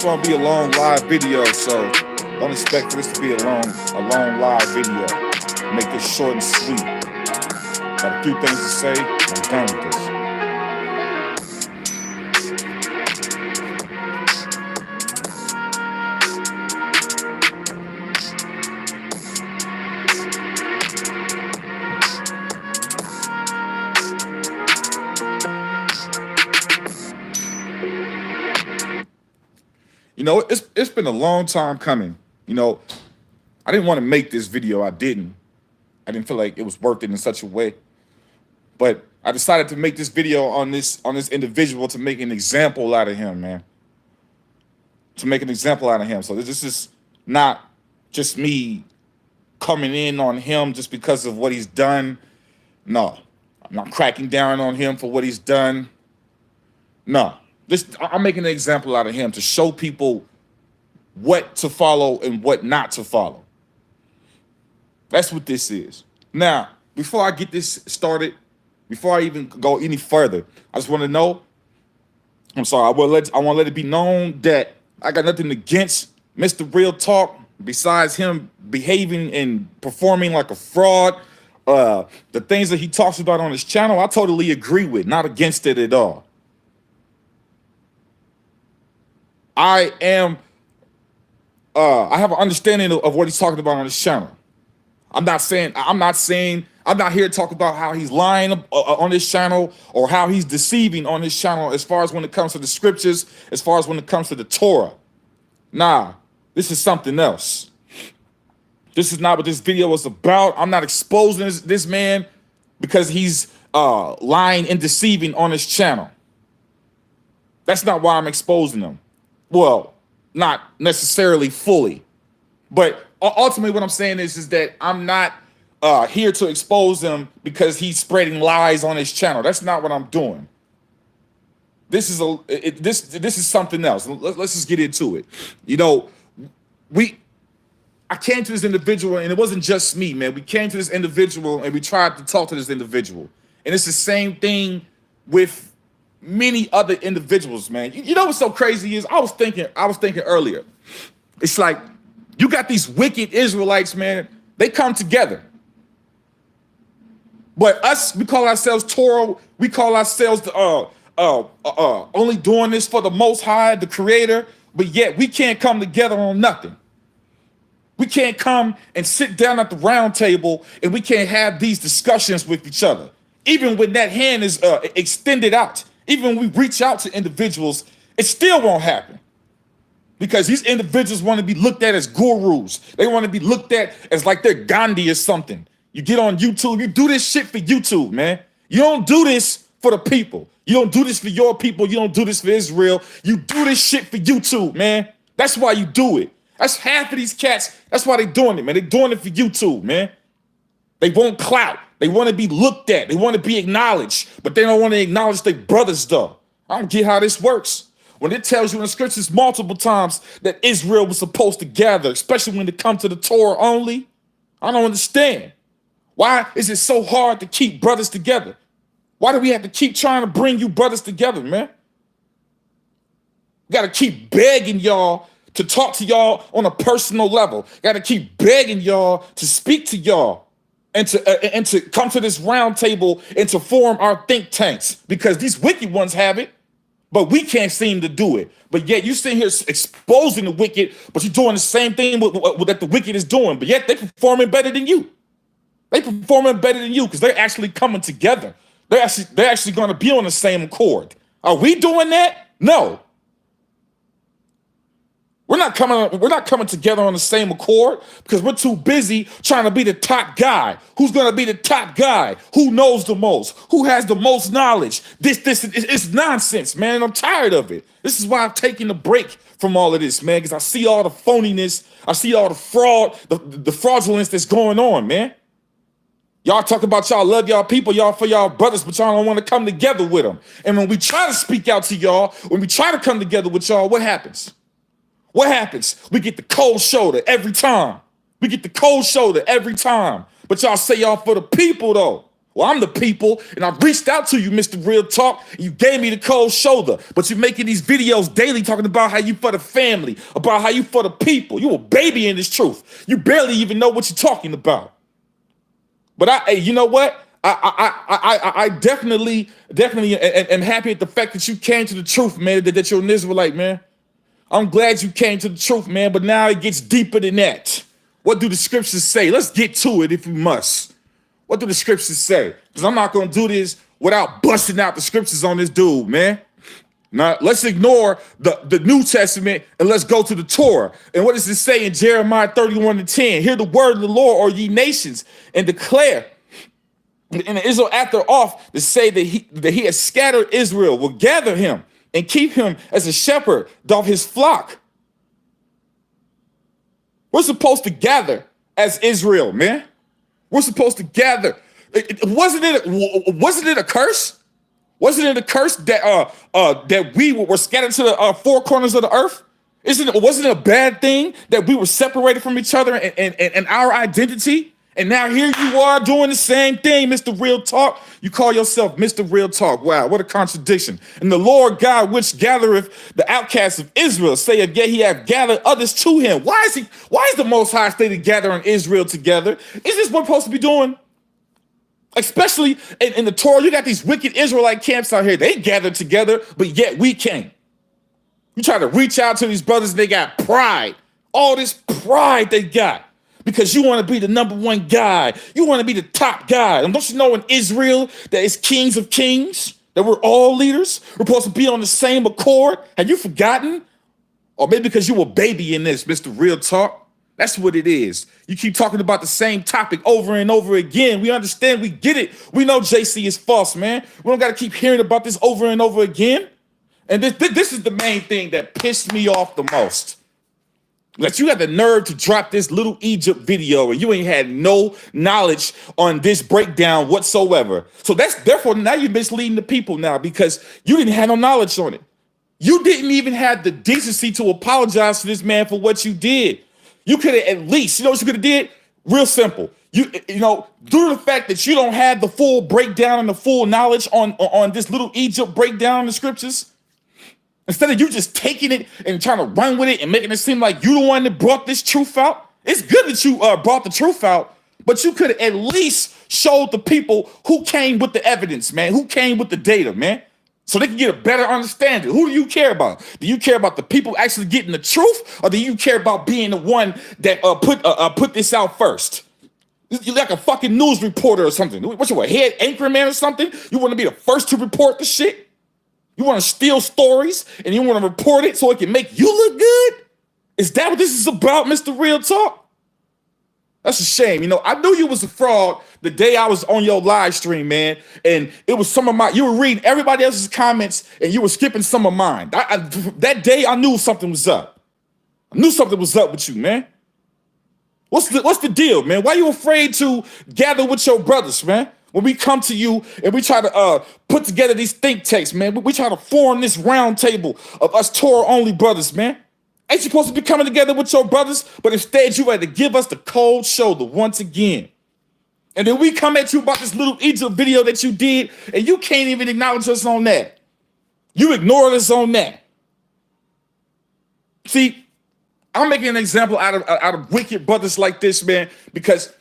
this won't be a long live video, so don't expect for this to be a long live video. Make this short and sweet. Got a few things to say. I'm done with this. You know, it's been a long time coming. You know, I didn't want to make this video. I didn't feel like it was worth it in such a way. But I decided to make this video on this individual to make an example out of him, man. To make an example out of him. So this is not just me coming in on him just because of what he's done. No, I'm not cracking down on him for what he's done. No, I'm making an example out of him to show people what to follow and what not to follow. That's what this is. Now, before I get this started, before I even go any further, I just want to know, I want to let it be known that I got nothing against Mr. Real Talk besides him behaving and performing like a fraud. The things that he talks about on his channel, I totally agree with, not against it at all. I have an understanding of what he's talking about on his channel. I'm not here to talk about how he's lying on his channel or how he's deceiving on his channel as far as when it comes to the scriptures, as far as when it comes to the Torah. Nah, this is something else. This is not what this video was about. I'm not exposing this man because he's lying and deceiving on his channel. That's not why I'm exposing him. Well, not necessarily fully, but ultimately what I'm saying is that I'm not here to expose him because he's spreading lies on his channel. That's not what I'm doing. This is something else. Let's just get into it. You know, I came to this individual, and it wasn't just me, man. We came to this individual and we tried to talk to this individual, and it's the same thing with many other individuals, man. You know what's so crazy is I was thinking earlier. It's like you got these wicked Israelites, man. They come together. But us, we call ourselves Torah. We call ourselves only doing this for the Most High, the Creator. But yet we can't come together on nothing. We can't come and sit down at the round table and we can't have these discussions with each other. Even when that hand is extended out. Even when we reach out to individuals, it still won't happen. Because these individuals want to be looked at as gurus. They want to be looked at as like they're Gandhi or something. You get on YouTube, you do this shit for YouTube, man. You don't do this for the people. You don't do this for your people. You don't do this for Israel. You do this shit for YouTube, man. That's why you do it. That's half of these cats. That's why they're doing it, man. They're doing it for YouTube, man. They want clout. They want to be looked at. They want to be acknowledged, but they don't want to acknowledge their brothers, though. I don't get how this works. When it tells you in the scriptures multiple times that Israel was supposed to gather, especially when it comes to the Torah only, I don't understand. Why is it so hard to keep brothers together? Why do we have to keep trying to bring you brothers together, man? Got to keep begging y'all to talk to y'all on a personal level. Got to keep begging y'all to speak to y'all. And to come to this round table and to form our think tanks because these wicked ones have it, but we can't seem to do it. But yet you sitting here exposing the wicked, but you're doing the same thing that the wicked is doing, but yet they're performing better than you. They're performing better than you because they're actually coming together. They're actually going to be on the same accord. Are we doing that? No. We're not coming together on the same accord because we're too busy trying to be the top guy. Who's going to be the top guy? Who knows the most? Who has the most knowledge? It's nonsense, man. I'm tired of it. This is why I'm taking a break from all of this, man, because I see all the phoniness. I see all the fraud, the fraudulence that's going on, man. Y'all talk about y'all love y'all people, y'all for y'all brothers, but y'all don't want to come together with them. And when we try to speak out to y'all, when we try to come together with y'all, what happens? What happens? We get the cold shoulder every time. We get the cold shoulder every time. But y'all say y'all for the people, though. Well, I'm the people, and I reached out to you, Mr. Real Talk, and you gave me the cold shoulder. But you're making these videos daily talking about how you for the family, about how you for the people. You a baby in this truth. You barely even know what you're talking about. But hey, you know what? I definitely am happy at the fact that you came to the truth, man, that you're an Israelite, man. I'm glad you came to the truth, man, but now it gets deeper than that. What do the scriptures say? Let's get to it if we must. What do the scriptures say? Because I'm not going to do this without busting out the scriptures on this dude, man. Now, let's ignore the New Testament and let's go to the Torah. And what does it say in Jeremiah 31:10? Hear the word of the Lord, all ye nations, and declare. And Israel after off to say that he has scattered Israel, will gather him and keep him as a shepherd doth his flock. We're supposed to gather as Israel, man. We're supposed to gather. Wasn't it a curse? Wasn't it a curse that we were scattered to the four corners of the earth? Wasn't it a bad thing that we were separated from each other and our identity? And now here you are doing the same thing, Mr. Real Talk. You call yourself Mr. Real Talk. Wow, what a contradiction. And the Lord God, which gathereth the outcasts of Israel, saith, yet he hath gathered others to him. Why is the Most High stated gathering Israel together? Is this what we're supposed to be doing? Especially in the Torah, you got these wicked Israelite camps out here. They gathered together, but yet we can't. You try to reach out to these brothers, they got pride. All this pride they got. Because you want to be the number one guy. You want to be the top guy. And don't you know in Israel that it's kings of kings? That we're all leaders? We're supposed to be on the same accord? Have you forgotten? Or maybe because you a baby in this, Mr. Real Talk. That's what it is. You keep talking about the same topic over and over again. We understand. We get it. We know JC is false, man. We don't got to keep hearing about this over and over again. And this is the main thing that pissed me off the most. That you got the nerve to drop this Little Egypt video and you ain't had no knowledge on this breakdown whatsoever. So therefore now you're misleading the people now because you didn't have no knowledge on it. You didn't even have the decency to apologize to this man for what you did. You could have at least, you know what you could have did? Real simple. You know, due to the fact that you don't have the full breakdown and the full knowledge on this Little Egypt breakdown in the scriptures, instead of you just taking it and trying to run with it and making it seem like you the one that brought this truth out, it's good that you brought the truth out, but you could at least showed the people who came with the evidence, man, who came with the data, man, so they can get a better understanding. Who do you care about? Do you care about the people actually getting the truth, or do you care about being the one that put this out first? You're like a fucking news reporter or something. What you a head anchorman or something? You want to be the first to report the shit? You want to steal stories and you want to report it so it can make you look good? Is that what this is about, Mr. Real Talk? That's a shame. You know, I knew you was a fraud the day I was on your live stream, man. And it was you were reading everybody else's comments and you were skipping some of mine. That day I knew something was up. I knew something was up with you, man. What's the deal, man? Why are you afraid to gather with your brothers, man? When we come to you and we try to put together these think tanks, man, we try to form this round table of us Torah-only brothers, man. Ain't you supposed to be coming together with your brothers? But instead, you had to give us the cold shoulder once again. And then we come at you about this Little Egypt video that you did, and you can't even acknowledge us on that. You ignored us on that. See, I'm making an example out of wicked brothers like this, man, because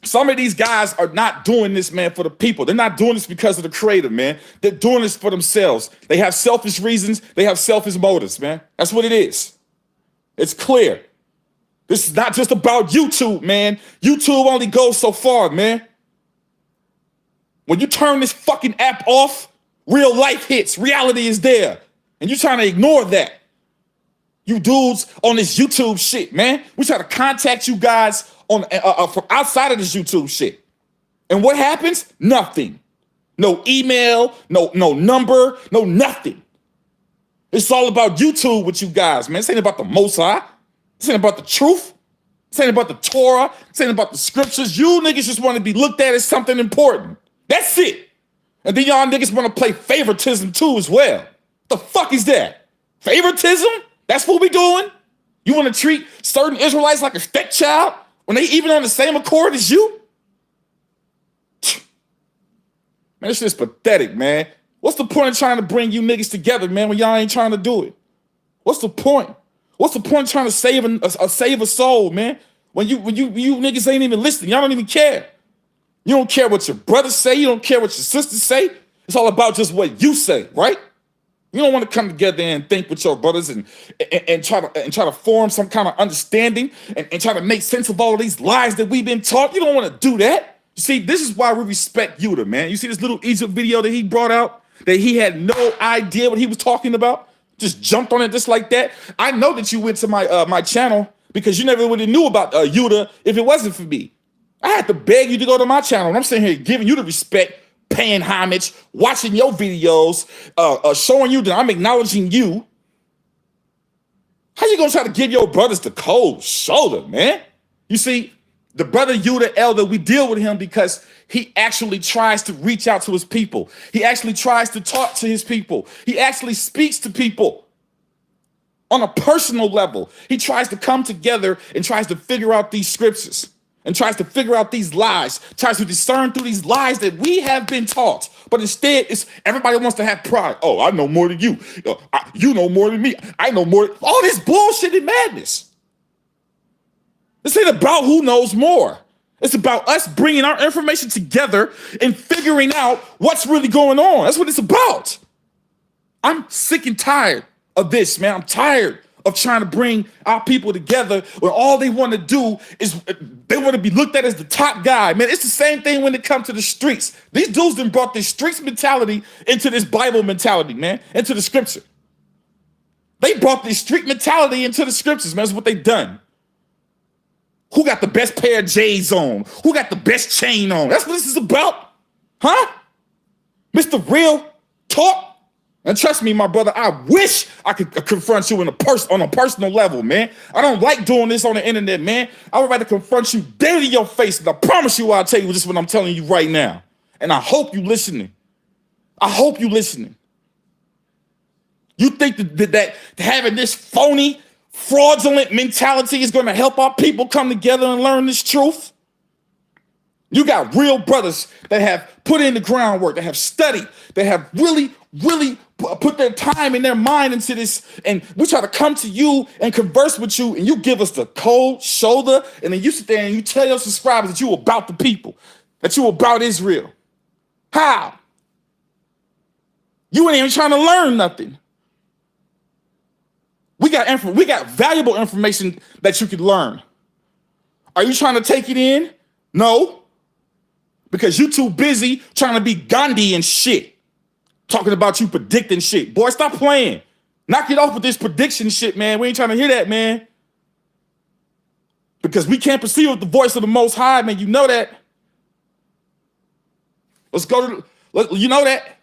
some of these guys are not doing this, man, for the people. They're not doing this because of the creator, man. They're doing this for themselves. They have selfish reasons. They have selfish motives, man. That's what it is. It's clear. This is not just about YouTube, man. YouTube only goes so far, man. When you turn this fucking app off, real life hits. Reality is there. And you're trying to ignore that. You dudes on this YouTube shit, man. We try to contact you guys on from outside of this YouTube shit. And what happens? Nothing. No email, no number, no nothing. It's all about YouTube with you guys, man. This ain't about the Most High. This ain't about the truth. This ain't about the Torah. This ain't about the scriptures. You niggas just want to be looked at as something important. That's it. And then y'all niggas want to play favoritism too as well. The fuck is that? Favoritism? That's what we doing? You want to treat certain Israelites like a stepchild when they even on the same accord as you? Man, this shit's pathetic, man. What's the point of trying to bring you niggas together, man, when y'all ain't trying to do it? What's the point? What's the point of trying to save a soul, man? When you niggas ain't even listening, y'all don't even care. You don't care what your brothers say. You don't care what your sisters say. It's all about just what you say, right? You don't want to come together and think with your brothers and try to form some kind of understanding and try to make sense of all of these lies that we've been taught. You don't want to do that. You see, this is why we respect Yuta, man. You see this little Egypt video that he brought out that he had no idea what he was talking about? Just jumped on it just like that. I know that you went to my channel because you never really knew about Yuta if it wasn't for me. I had to beg you to go to my channel, and I'm sitting here giving you the respect, paying homage, watching your videos, showing you that I'm acknowledging you. How you gonna try to give your brothers the cold shoulder, man? You see, the brother Yuta Elder, we deal with him because he actually tries to reach out to his people. He actually tries to talk to his people. He actually speaks to people on a personal level. He tries to come together and tries to figure out these scriptures and tries to figure out these lies, tries to discern through these lies that we have been taught. But instead, it's everybody wants to have pride. Oh, I know more than you. You know more than me. I know more. All this bullshit and madness. This ain't about who knows more. It's about us bringing our information together and figuring out what's really going on. That's what it's about. I'm sick and tired of this, man. I'm tired of trying to bring our people together when all they want to do is they want to be looked at as the top guy. Man, it's the same thing when it comes to the streets. These dudes done brought this streets mentality into this Bible mentality, man, into the scripture. They brought this street mentality into the scriptures, man. That's what they done. Who got the best pair of J's on? Who got the best chain on? That's what this is about. Huh? Mr. Real Talk? And trust me, my brother, I wish I could confront you on a personal level, man. I don't like doing this on the internet, man. I would rather confront you dead in your face. And I promise you I'll tell you just what I'm telling you right now. And I hope you listening. I hope you listening. You think that having this phony, fraudulent mentality is going to help our people come together and learn this truth? You got real brothers that have put in the groundwork, that have studied, that have really put their time and their mind into this, and we try to come to you and converse with you, and you give us the cold shoulder, and then you sit there and you tell your subscribers that you about the people, that you about Israel. How? You ain't even trying to learn nothing. We got valuable information that you can learn. Are you trying to take it in? No. Because you too busy trying to be Gandhi and shit. Talking about you predicting shit. Boy, stop playing. Knock it off with this prediction shit, man. We ain't trying to hear that, man. Because we can't perceive with the voice of the Most High, man. You know that. Let's go to, you know that.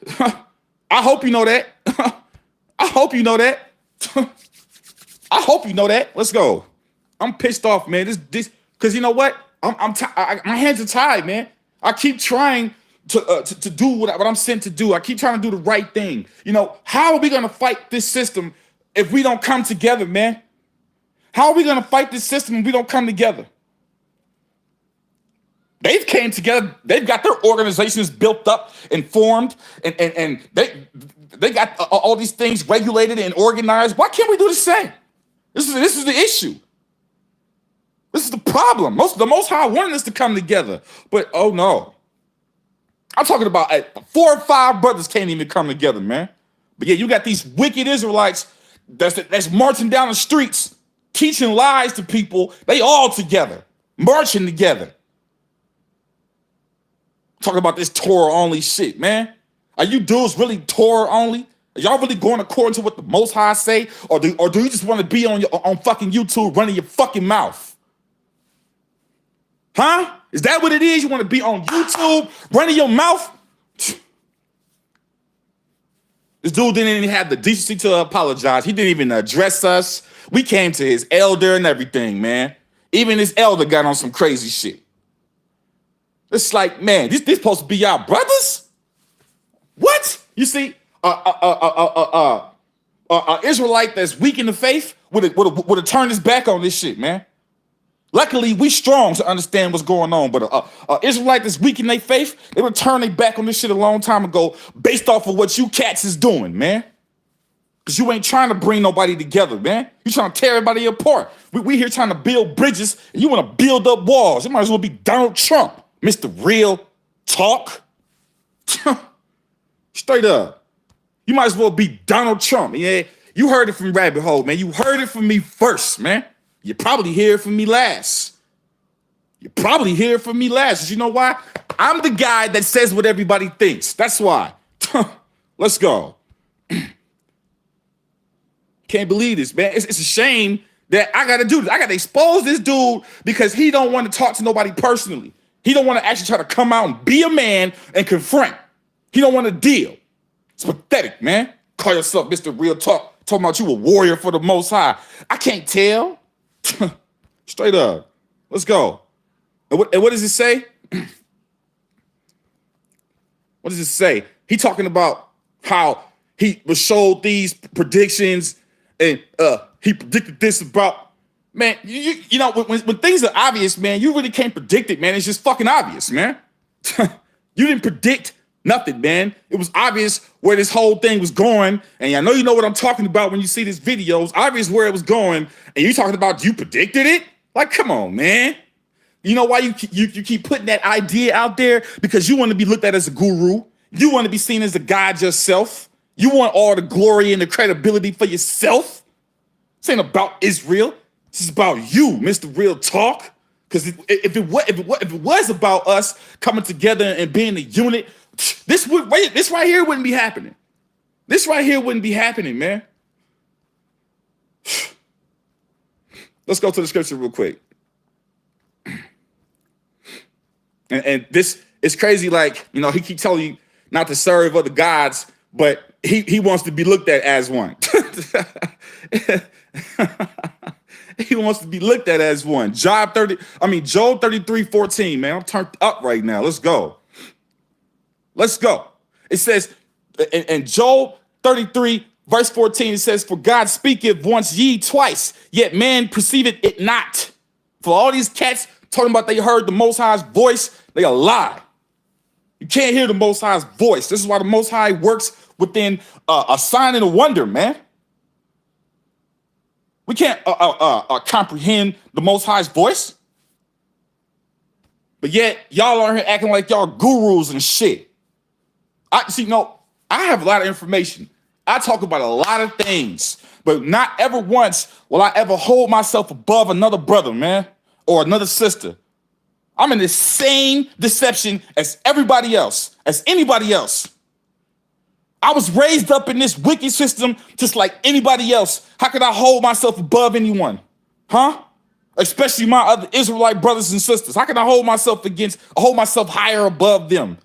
I hope you know that. I hope you know that. I hope you know that. Let's go. I'm pissed off, man. This, because you know what? My hands are tied, man. I keep trying to do what I'm sent to do. I keep trying to do the right thing. You know, how are we going to fight this system if we don't come together, man? How are we going to fight this system if we don't come together? They've came together. They've got their organizations built up and formed, and they got all these things regulated and organized. Why can't we do the same? This is the issue. This is the problem. The Most High wanted us to come together, but oh no. I'm talking about 4 or 5 brothers can't even come together, man. But yeah, you got these wicked Israelites that's marching down the streets, teaching lies to people. They all together, marching together. Talking about this Torah only shit, man. Are you dudes really Torah only? Are y'all really going according to what the Most High say, or do you just want to be on fucking YouTube running your fucking mouth? Huh? Is that what it is? You want to be on YouTube running your mouth? This dude didn't even have the decency to apologize. He didn't even address us. We came to his elder and everything, man. Even his elder got on some crazy shit. It's like, man, this supposed to be our brothers? What? You see, Israelite that's weak in the faith would have turned his back on this shit, man. Luckily, we strong to understand what's going on. But Israelite that's weak in their faith, they would turn their back on this shit a long time ago based off of what you cats is doing, man. Because you ain't trying to bring nobody together, man. You trying to tear everybody apart. We here trying to build bridges, and you want to build up walls. You might as well be Donald Trump, Mr. Real Talk. Straight up. You might as well be Donald Trump. Yeah, you heard it from Rabbit Hole, man. You heard it from me first, man. You probably hear it from me last. You probably hear it from me last. You know why? I'm the guy that says what everybody thinks. That's why. Let's go. Can't believe this, man. It's a shame that I got to do this. I got to expose this dude because he don't want to talk to nobody personally. He don't want to actually try to come out and be a man and confront. He don't want to deal. It's pathetic, man. Call yourself Mr. Real Talk. Talking about you a warrior for the Most High. I can't tell. Straight up. Let's go. And what does it say? What does it say? He talking about how he was showed these predictions and he predicted this about, man, you know, when things are obvious, man, you really can't predict it, man. It's just fucking obvious, man. You didn't predict nothing, man. It was obvious where this whole thing was going. And I know you know what I'm talking about when you see this video. It's obvious where it was going. And you talking about you predicted it? Like, come on, man. You know why you keep putting that idea out there? Because you want to be looked at as a guru. You want to be seen as a god yourself. You want all the glory and the credibility for yourself. This ain't about Israel. This is about you, Mr. Real Talk. Because if it was about us coming together and being a unit, this right here wouldn't be happening. This right here wouldn't be happening, man. Let's go to the scripture real quick. And this is crazy. Like, you know, he keep telling you not to serve other gods, but he wants to be looked at as one. He wants to be looked at as one. Job 33:14, man. I'm turned up right now. Let's go. Let's go. It says in Job 33, verse 14, it says, for God speaketh once ye twice, yet man perceiveth it not. For all these cats talking about they heard the Most High's voice, they a lie. You can't hear the Most High's voice. This is why the Most High works within a sign and a wonder, man. We can't comprehend the Most High's voice. But yet, y'all are here acting like y'all gurus and shit. I have a lot of information. I talk about a lot of things, but not ever once will I ever hold myself above another brother, man, or another sister. I'm in the same deception as everybody else, as anybody else. I was raised up in this wicked system just like anybody else. How could I hold myself above anyone? Huh? Especially my other Israelite brothers and sisters. How can I hold myself higher above them?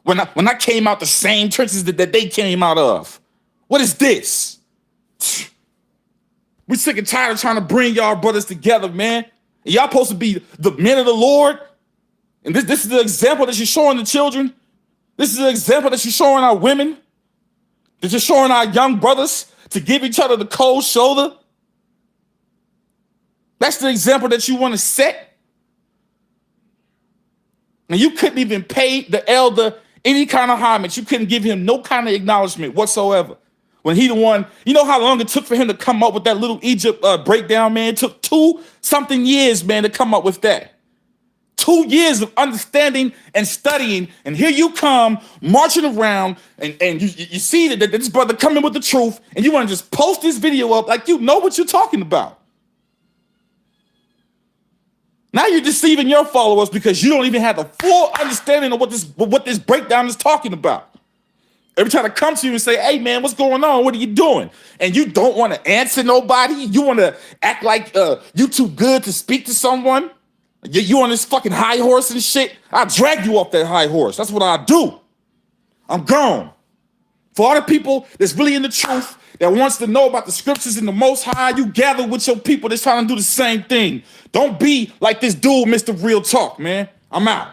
When I came out the same trenches that they came out of. What is this? We're sick and tired of trying to bring y'all brothers together, man. And y'all supposed to be the men of the Lord. And this is the example that you're showing the children. This is the example that you're showing our women. That you're showing our young brothers to give each other the cold shoulder. That's the example that you want to set. And you couldn't even pay the elder any kind of homage. You couldn't give him no kind of acknowledgement whatsoever. When he the one, you know how long it took for him to come up with that little Egypt breakdown, man? It took 2-something years, man, to come up with that. 2 years of understanding and studying, and here you come marching around, and you see that this brother coming with the truth, and you want to just post this video up like you know what you're talking about. Now you're deceiving your followers because you don't even have the full understanding of what this breakdown is talking about. Every time I come to you and say, hey, man, what's going on? What are you doing? And you don't want to answer nobody. You want to act like you too good to speak to someone. You on this fucking high horse and shit. I drag you off that high horse. That's what I do. I'm gone. For all the people that's really in the truth, that wants to know about the scriptures and the Most High, you gather with your people that's trying to do the same thing. Don't be like this dude, Mr. Real Talk, man. I'm out.